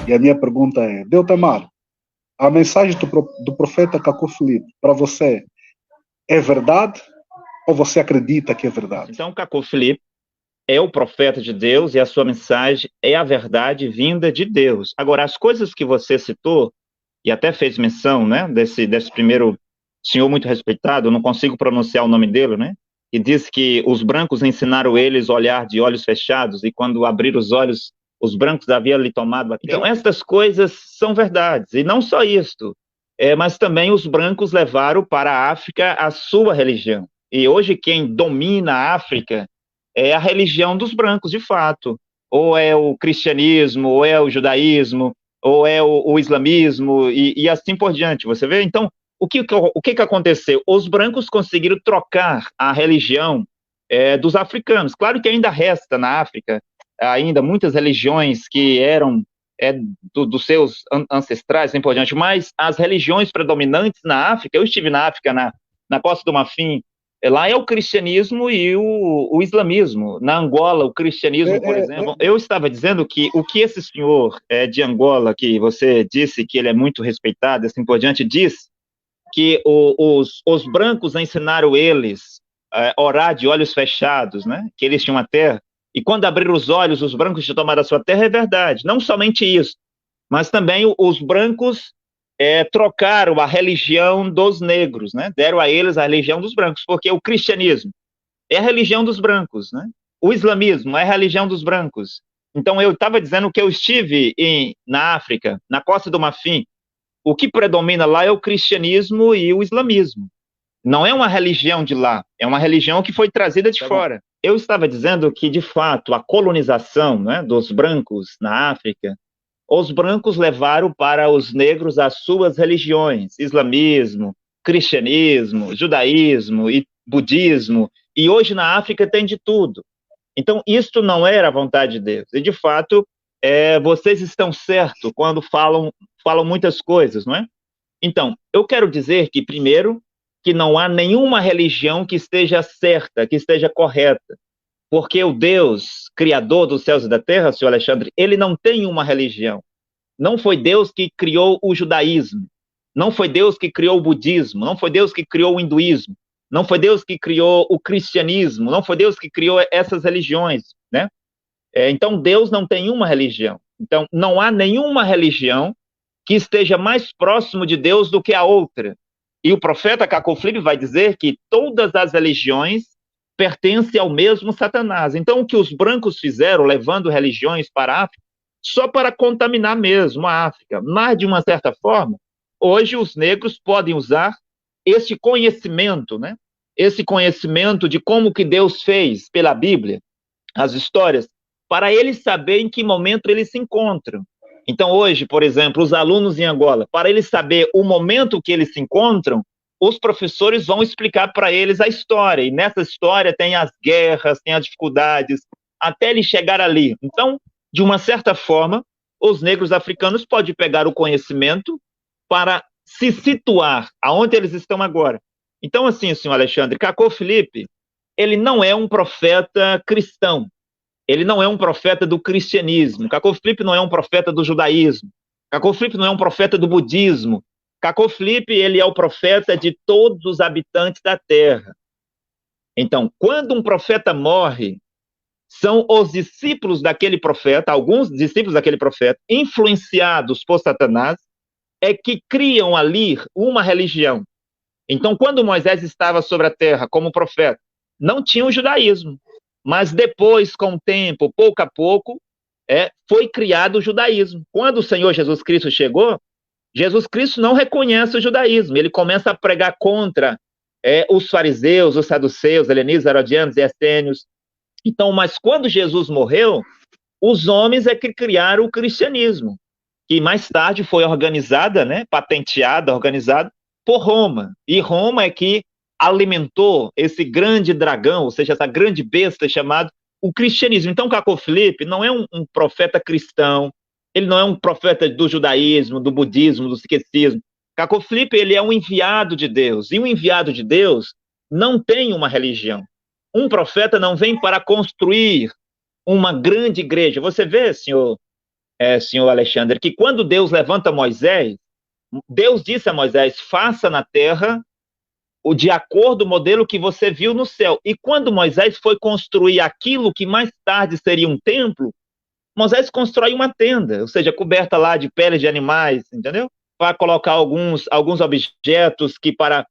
E a minha pergunta é, Deltamar, a mensagem do profeta Caco Filipe, para você, é verdade ou você acredita que é verdade? Então, Caco Filipe é o profeta de Deus e a sua mensagem é a verdade vinda de Deus. Agora, as coisas que você citou, e até fez menção, né, desse primeiro senhor muito respeitado, eu não consigo pronunciar o nome dele, né, e diz que os brancos ensinaram eles a olhar de olhos fechados, e quando abrir os olhos, os brancos haviam lhe tomado. Então, estas coisas são verdades, e não só isto, mas também os brancos levaram para a África a sua religião. E hoje quem domina a África é a religião dos brancos, de fato. Ou é o cristianismo, ou é o judaísmo, ou é o islamismo, e assim por diante, você vê? Então, o que aconteceu? Os brancos conseguiram trocar a religião dos africanos. Claro que ainda resta na África, ainda muitas religiões que eram dos seus ancestrais, assim por diante, mas as religiões predominantes na África, eu estive na África, na Costa do Marfim, lá é o cristianismo e o islamismo. Na Angola, o cristianismo, por exemplo. Eu estava dizendo que o que esse senhor de Angola, que você disse que ele é muito respeitado, assim por diante, diz que os brancos ensinaram eles a orar de olhos fechados, né? Que eles tinham uma terra. E quando abriram os olhos, os brancos tinham tomado a sua terra, é verdade. Não somente isso, mas também os brancos trocaram a religião dos negros, né? Deram a eles a religião dos brancos, porque o cristianismo é a religião dos brancos, né? O islamismo é a religião dos brancos. Então, eu estava dizendo que eu estive na África, na Costa do Marfim, o que predomina lá é o cristianismo e o islamismo. Não é uma religião de lá, é uma religião que foi trazida de fora. Eu estava dizendo que, de fato, a colonização, né, dos brancos na África, os brancos levaram para os negros as suas religiões, islamismo, cristianismo, judaísmo e budismo, e hoje na África tem de tudo. Então, isto não era a vontade de Deus. E, de fato, vocês estão certos quando falam muitas coisas, não é? Então, eu quero dizer que, primeiro, que não há nenhuma religião que esteja certa, que esteja correta, porque o Deus, criador dos céus e da terra, senhor Alexandre, ele não tem uma religião. Não foi Deus que criou o judaísmo, não foi Deus que criou o budismo, não foi Deus que criou o hinduísmo, não foi Deus que criou o cristianismo, não foi Deus que criou essas religiões, né? Então, Deus não tem uma religião. Então, não há nenhuma religião que esteja mais próximo de Deus do que a outra. E o profeta Caco Filipe vai dizer que todas as religiões pertencem ao mesmo Satanás. Então, o que os brancos fizeram, levando religiões para a África, só para contaminar mesmo a África. Mas, de uma certa forma, hoje os negros podem usar esse conhecimento, né? Esse conhecimento de como que Deus fez pela Bíblia, as histórias, para eles saberem em que momento eles se encontram. Então, hoje, por exemplo, os alunos em Angola, para eles saber o momento que eles se encontram, os professores vão explicar para eles a história. E nessa história tem as guerras, tem as dificuldades, até ele chegar ali. Então, de uma certa forma, os negros africanos podem pegar o conhecimento para se situar aonde eles estão agora. Então, assim, senhor Alexandre, Caco Filipe, ele não é um profeta cristão. Ele não é um profeta do cristianismo. Caco Filipe não é um profeta do judaísmo. Caco Filipe não é um profeta do budismo. Caco Filipe, ele é o profeta de todos os habitantes da terra. Então, quando um profeta morre, são os discípulos daquele profeta, alguns discípulos daquele profeta, influenciados por Satanás, é que criam ali uma religião. Então, quando Moisés estava sobre a terra como profeta, não tinha o judaísmo. Mas depois, com o tempo, pouco a pouco, foi criado o judaísmo. Quando o Senhor Jesus Cristo chegou, Jesus Cristo não reconhece o judaísmo. Ele começa a pregar contra os fariseus, os saduceus, helenistas, herodianos e essênios. Então, mas quando Jesus morreu, os homens é que criaram o cristianismo, que mais tarde foi organizada, né, patenteada, organizada por Roma. E Roma é que alimentou esse grande dragão, ou seja, essa grande besta chamada o cristianismo. Então, Caco Filipe não é um profeta cristão, ele não é um profeta do judaísmo, do budismo, do sikhismo. Caco Filipe, ele é um enviado de Deus, e um enviado de Deus não tem uma religião. Um profeta não vem para construir uma grande igreja. Você vê, senhor senhor Alexandre, que quando Deus levanta Moisés, Deus disse a Moisés, faça na terra o de acordo com o modelo que você viu no céu. E quando Moisés foi construir aquilo que mais tarde seria um templo, Moisés constrói uma tenda, ou seja, coberta lá de peles de animais, entendeu? Para colocar alguns objetos que para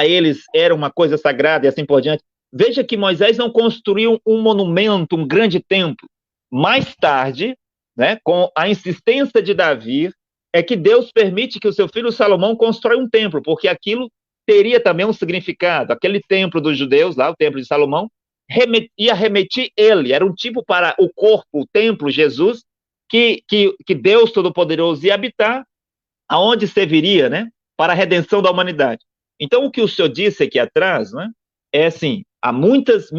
eles era uma coisa sagrada e assim por diante. Veja que Moisés não construiu um monumento, um grande templo. Mais tarde, né, com a insistência de Davi, é que Deus permite que o seu filho Salomão constrói um templo, porque aquilo teria também um significado. Aquele templo dos judeus, lá, o templo de Salomão, ia remeter ele, era um tipo para o corpo, o templo, Jesus, que Deus Todo-Poderoso ia habitar, aonde serviria, né, para a redenção da humanidade. Então, o que o senhor disse aqui atrás, né, é assim, há muitas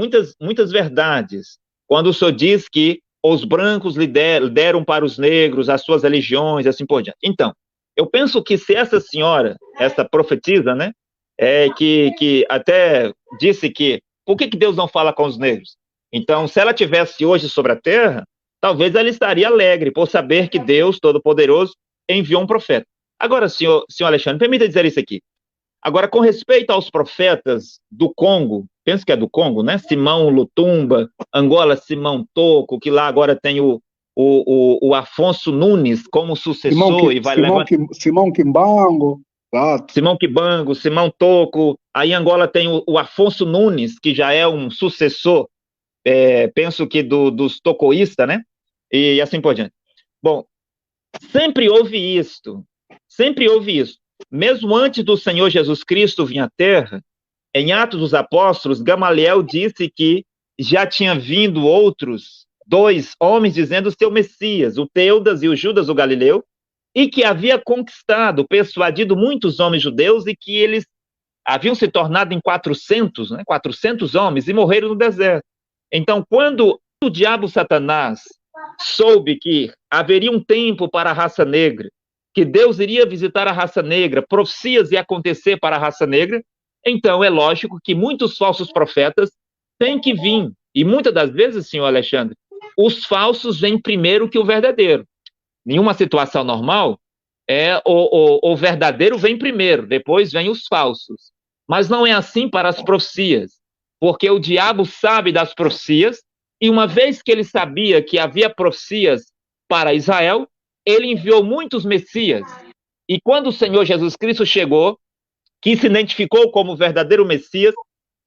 verdades. Quando o senhor diz que os brancos deram para os negros as suas religiões, assim por diante. Então, eu penso que se essa senhora, essa profetisa, né, que até disse que por que Deus não fala com os negros? Então, se ela tivesse hoje sobre a terra, talvez ela estaria alegre por saber que Deus Todo-Poderoso enviou um profeta. Agora, senhor Alexandre, permita dizer isso aqui. Agora, com respeito aos profetas do Congo, penso que é do Congo, né? Simão Lutumba, Angola, Simão Toco, que lá agora tem o Afonso Nunes como sucessor e vai levar... Simão Kimbango. Exato. Simão Kibango, Simão Toco, aí em Angola tem o Afonso Nunes, que já é um sucessor, penso que dos tocoístas, né? E assim por diante. Bom, sempre houve isso. Mesmo antes do Senhor Jesus Cristo vir à Terra, em Atos dos Apóstolos, Gamaliel disse que já tinha vindo outros 2 homens dizendo ser o Messias, o Teudas e o Judas o Galileu, e que havia conquistado, persuadido muitos homens judeus e que eles haviam se tornado em 400, né, 400 homens e morreram no deserto. Então, quando o diabo Satanás soube que haveria um tempo para a raça negra, que Deus iria visitar a raça negra, profecias iam acontecer para a raça negra, então é lógico que muitos falsos profetas têm que vir. E muitas das vezes, senhor Alexandre, os falsos vêm primeiro que o verdadeiro. Nenhuma situação normal, o verdadeiro vem primeiro, depois vem os falsos. Mas não é assim para as profecias, porque o diabo sabe das profecias, e uma vez que ele sabia que havia profecias para Israel, ele enviou muitos messias. E quando o Senhor Jesus Cristo chegou, que se identificou como o verdadeiro Messias,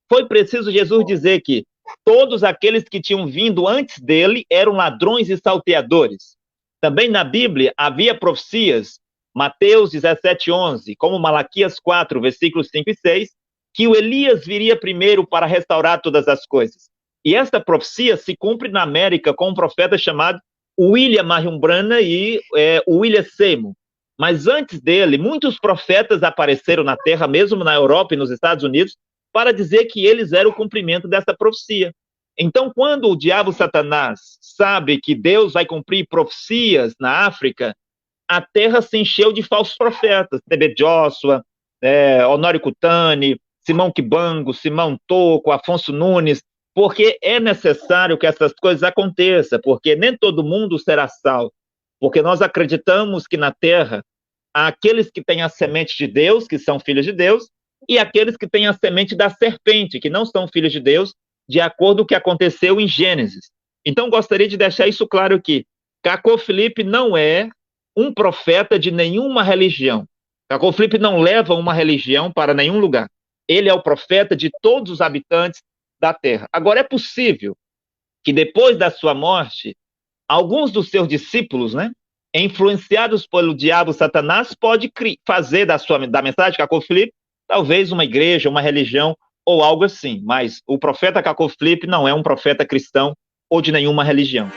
foi preciso Jesus dizer que todos aqueles que tinham vindo antes dele eram ladrões e salteadores. Também na Bíblia havia profecias, Mateus 17:11, como Malaquias 4, versículos 5 e 6, que o Elias viria primeiro para restaurar todas as coisas. E esta profecia se cumpre na América com um profeta chamado William Marion Branham e William Seymour. Mas antes dele, muitos profetas apareceram na Terra, mesmo na Europa e nos Estados Unidos, para dizer que eles eram o cumprimento dessa profecia. Então, quando o diabo Satanás sabe que Deus vai cumprir profecias na África, a terra se encheu de falsos profetas, T.B. Joshua, Honório Cutani, Simão Kibango, Simão Toco, Afonso Nunes, porque é necessário que essas coisas aconteçam, porque nem todo mundo será salvo, porque nós acreditamos que na terra há aqueles que têm a semente de Deus, que são filhos de Deus, e aqueles que têm a semente da serpente, que não são filhos de Deus, de acordo com o que aconteceu em Gênesis. Então, gostaria de deixar isso claro aqui. Cacô Filipe não é um profeta de nenhuma religião. Cacô Filipe não leva uma religião para nenhum lugar. Ele é o profeta de todos os habitantes da terra. Agora, é possível que depois da sua morte, alguns dos seus discípulos, né, influenciados pelo diabo Satanás, pode fazer da mensagem de Cacô Filipe talvez uma igreja, uma religião ou algo assim. Mas o profeta Cacô Filipe não é um profeta cristão ou de nenhuma religião.